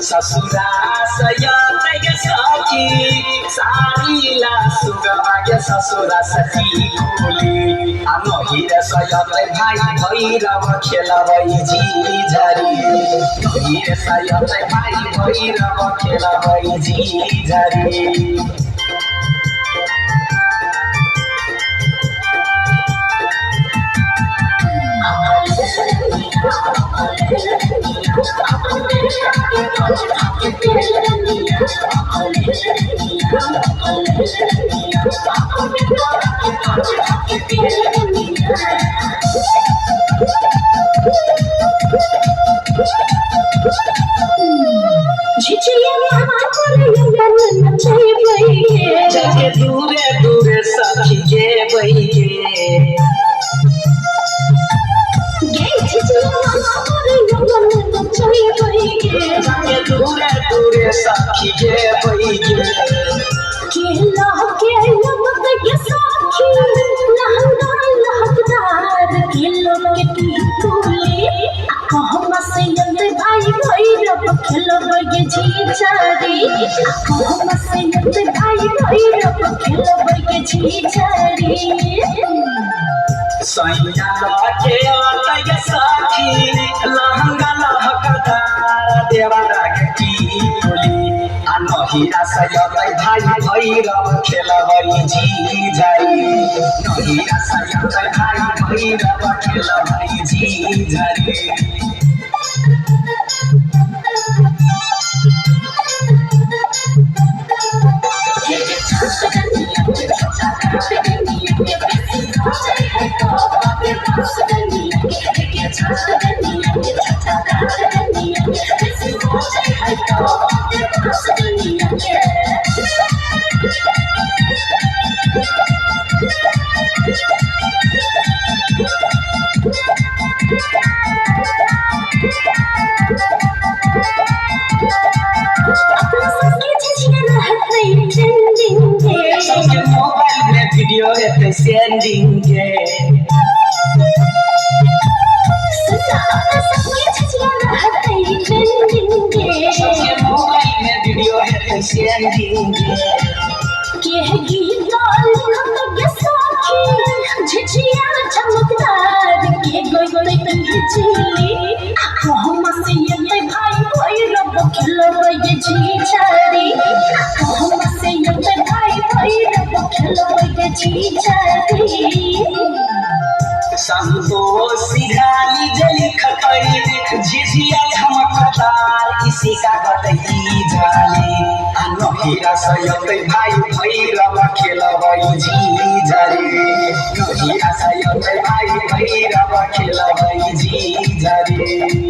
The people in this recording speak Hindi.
ससुरा सयतय सखी सारीला सुगभाग्य ससुरा सखी बोली नहिर सयतय भाइ भैरव खेलबै झिझरी नहिर सयतय भाइ भैरव खेलबै झिझरी जाके दूरे दूरे सखी के बहिए जाके दूरे दूरे सखी के बहिए सैया के आतय सखी लहंगा लहकदार देवरा की बोली नहिरा सयतय भाइ भैरव खेलबै झिझरी नहिरा सयतय भाइ भैरव खेलबै झिझरी मोबाइल में वीडियो है सेंडिंग के मोबाइल में वीडियो है सेंडिंग के झिझिया चमकदार के गोई झिझिली हम से ये भाई भैरव खेलबै झिझरी हम से ये भाई भैरव खेलबै झिझरी संतोषी गाली जली खतई झिझिया चमकदार इसी का गतई जाली नहिरा सयतय भाइ भैरव खेलबै झिझरी नहिरा सयतय भाइ भैरव खेलबै झिझरी।